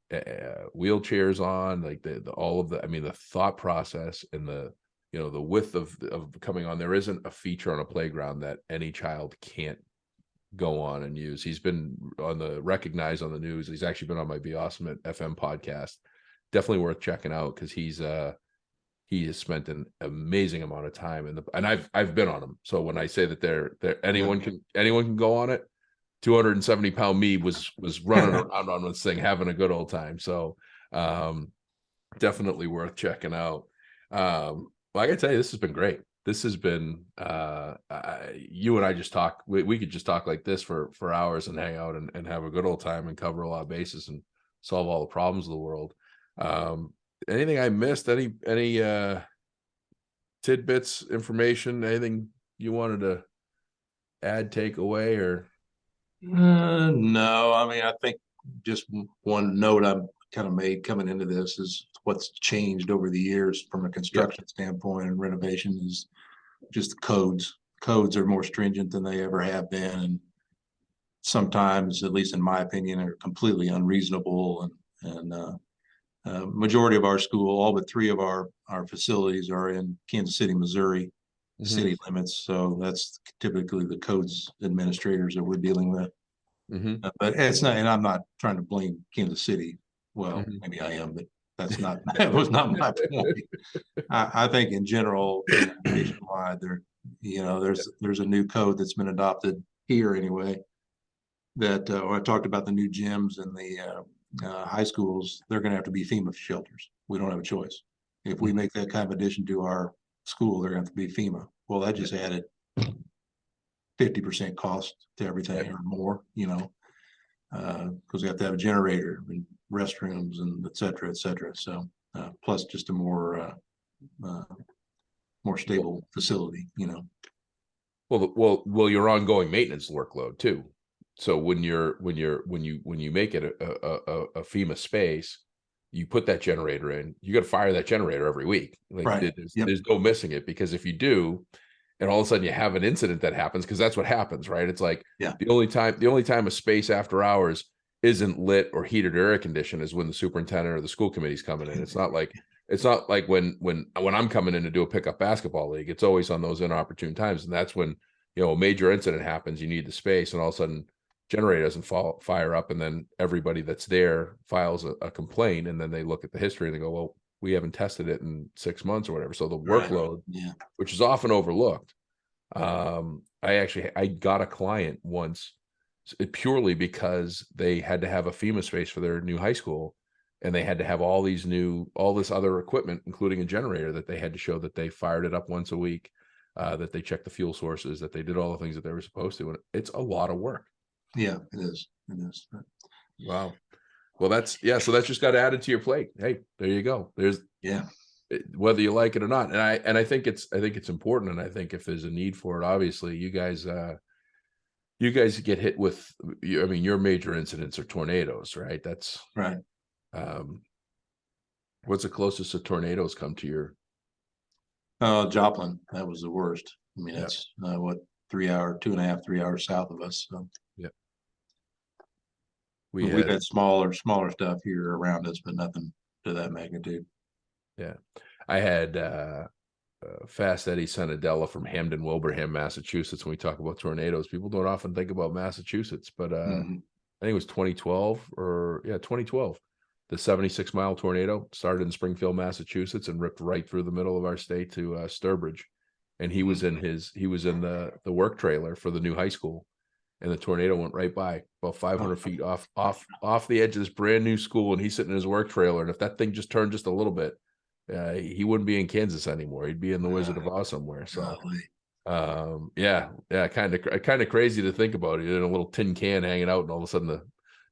wheelchairs on, like the thought process and the width of coming on. There isn't a feature on a playground that any child can't go on and use. He's been recognized on the news. He's actually been on my Be Awesome at FM podcast. Definitely worth checking out, because he has spent an amazing amount of time and I've been on them. So when I say that anyone can go on it, 270-pound me was running around on this thing, having a good old time. So definitely worth checking out. Well, I gotta tell you, this has been great. This has been you and I just talk. We could just talk like this for hours and hang out and have a good old time and cover a lot of bases and solve all the problems of the world. Anything I missed? Any tidbits, information, anything you wanted to add, take away, or? No, I mean, I think just one note I'm kind of made coming into this is what's changed over the years from a construction standpoint and renovation is just the codes. Codes are more stringent than they ever have been, and sometimes, at least in my opinion, are completely unreasonable. And majority of our school, all but 3 of our facilities are in Kansas City, Missouri city limits. So that's typically the codes administrators that we're dealing with. But it's not, and I'm not trying to blame Kansas City. Well, maybe I am, but that was not my point. I think in general, nationwide, there's a new code that's been adopted here anyway. That I talked about the new gyms and high schools, they're going to have to be FEMA shelters. We don't have a choice. If we make that kind of addition to our school, they're going to have to be FEMA. Well, that just added 50% cost to everything or more, because we have to have a generator and restrooms and et cetera, et cetera. So plus just a more stable facility, Well, your ongoing maintenance workload too. So when you make it a FEMA space, you put that generator in, you got to fire that generator every week. Like Right. there's no missing it, because if you do, and all of a sudden you have an incident that happens, because that's what happens, right? It's like the only time a space after hours isn't lit or heated or air conditioned is when the superintendent or the school committee's coming in. It's not like when I'm coming in to do a pickup basketball league. It's always on those inopportune times, and that's when a major incident happens. You need the space, and all of a sudden generator doesn't fire up, and then everybody that's there files a complaint, and then they look at the history and they go, well, we haven't tested it in 6 months or whatever. So the workload, which is often overlooked. I got a client once purely because they had to have a FEMA space for their new high school, and they had to have all this other equipment, including a generator, that they had to show that they fired it up once a week, that they checked the fuel sources, that they did all the things that they were supposed to. And it's a lot of work. Yeah, it is. It is. Wow. Well, so that's just got added to your plate. Hey, there you go. There's whether you like it or not. And I think it's important. And I think if there's a need for it, obviously you guys get hit with, your major incidents are tornadoes, right? That's right. What's the closest to tornadoes come to your? Joplin, that was the worst. I mean, that's 2.5, 3 hours south of us. So. Yeah. We've had smaller stuff here around us, but nothing to that magnitude. Yeah. I had Fast Eddie Senadella from Hamden, Wilbraham, Massachusetts. When we talk about tornadoes, people don't often think about Massachusetts, but I think it was 2012 2012. The 76-mile tornado started in Springfield, Massachusetts, and ripped right through the middle of our state to Sturbridge. And he was in the work trailer for the new high school, and the tornado went right by, about 500 feet off the edge of this brand new school, and he's sitting in his work trailer. And if that thing just turned just a little bit, he wouldn't be in Kansas anymore. He'd be in the Wizard of Oz somewhere. So, kind of crazy to think about it, in a little tin can hanging out, and all of a sudden the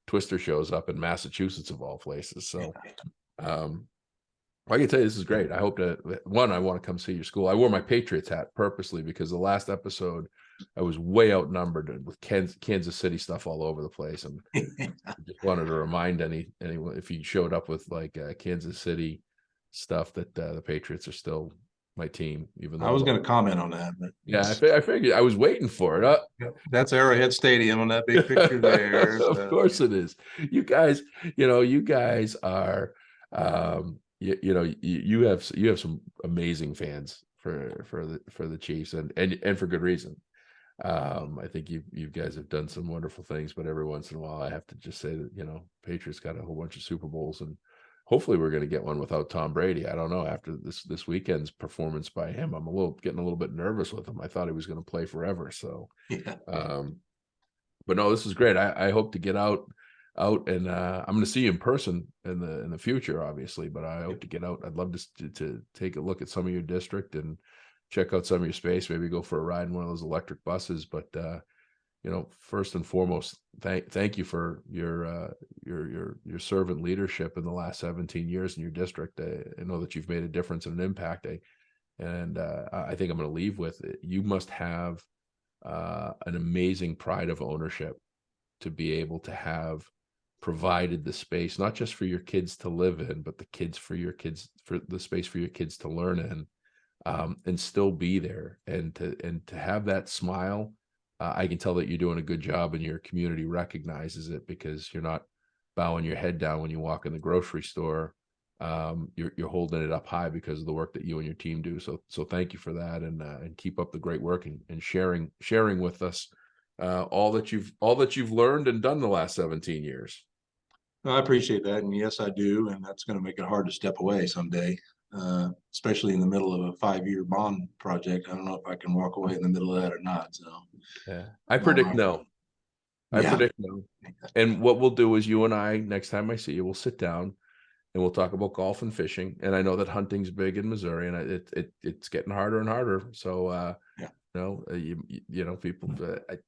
Twister shows up in Massachusetts of all places. So, I can tell you, this is great. I hope I want to come see your school. I wore my Patriots hat purposely because the last episode I was way outnumbered with Kansas City stuff all over the place, and I just wanted to remind anyone, if you showed up with like Kansas City stuff, that the Patriots are still my team. Even though I was going to comment on that, but I figured I was waiting for it. That's Arrowhead Stadium on that big picture there. Of course it is. You guys are. You have some amazing fans for the Chiefs, and for good reason. I think you guys have done some wonderful things, but every once in a while I have to just say that, Patriots got a whole bunch of Super Bowls, and hopefully we're going to get one without Tom Brady. I don't know, after this weekend's performance by him, I'm getting a little bit nervous with him. I thought he was going to play forever. So, but no, this is great. I hope to get out, and I'm going to see you in person in the future, obviously, but I hope to get out. I'd love to take a look at some of your district and check out some of your space, maybe go for a ride in one of those electric buses. But first and foremost, thank you for your servant leadership in the last 17 years in your district. I know that you've made a difference and an impact. And I think I'm going to leave with it. You must have an amazing pride of ownership to be able to have provided the space, not just for your kids to live in, but for the space for your kids to learn in, and still be there, and to have that smile. I can tell that you're doing a good job, and your community recognizes it, because you're not bowing your head down when you walk in the grocery store. You're holding it up high because of the work that you and your team do. So thank you for that, and keep up the great work, and sharing with us all that you've learned and done the last 17 years. I appreciate that, and yes, I do, and that's going to make it hard to step away someday, especially in the middle of a 5-year bond project. I don't know if I can walk away in the middle of that or not. So, I predict no. I Yeah. predict no. And what we'll do is you and I, next time I see you, we'll sit down and we'll talk about golf and fishing. And I know that hunting's big in Missouri, and it's getting harder and harder. So, Yeah. you know, people, I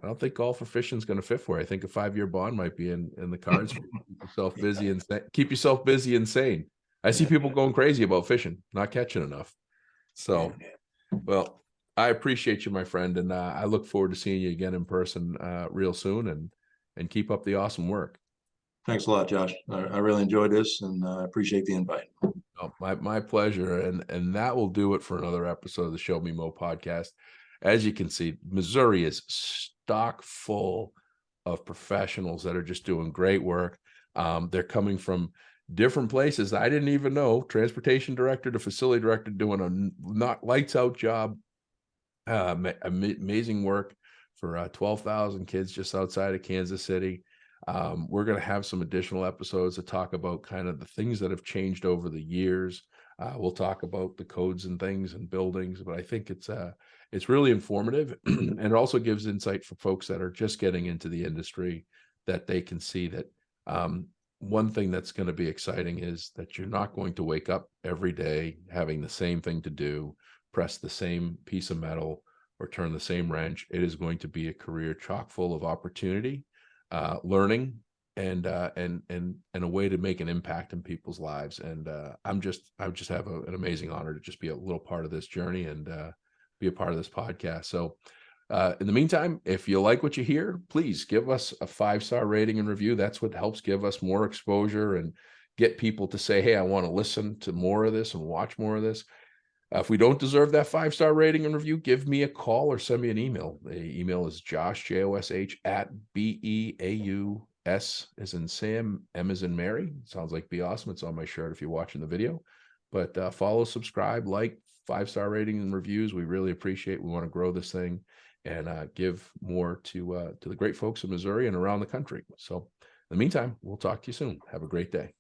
don't think golf or fishing is going to fit for you. I think a 5-year bond might be in the cards. Keep yourself busy and keep yourself busy and sane. I see Yeah. people going crazy about fishing, not catching enough. So, well, I appreciate you, my friend, and I look forward to seeing you again in person real soon. And keep up the awesome work. Thanks a lot, Josh. I really enjoyed this, and I appreciate the invite. Oh, my pleasure. And that will do it for another episode of the Show Me Mo podcast. As you can see, Missouri is stock full of professionals that are just doing great work. They're coming from different places. I didn't even know. Transportation director to facility director doing a not lights out job. Amazing work for 12,000 kids just outside of Kansas City. We're going to have some additional episodes to talk about kind of the things that have changed over the years. We'll talk about the codes and things and buildings, but I think it's really informative, and it also gives insight for folks that are just getting into the industry, that they can see that one thing that's going to be exciting is that you're not going to wake up every day having the same thing to do, press the same piece of metal, or turn the same wrench. It is going to be a career chock full of opportunity, learning, and a way to make an impact in people's lives. And I just have an amazing honor to just be a little part of this journey and be a part of this podcast. So in the meantime, if you like what you hear, please give us a 5-star rating and review. That's what helps give us more exposure and get people to say, hey, I want to listen to more of this and watch more of this. If we don't deserve that 5-star rating and review, give me a call or send me an email. The email is Josh, Josh, at BEAUS as in Sam, M as in Mary. Sounds like Be Awesome. It's on my shirt if you're watching the video. But follow, subscribe, like, 5-star rating and reviews. We really appreciate it. We want to grow this thing and give more to the great folks in Missouri and around the country. So in the meantime, we'll talk to you soon. Have a great day.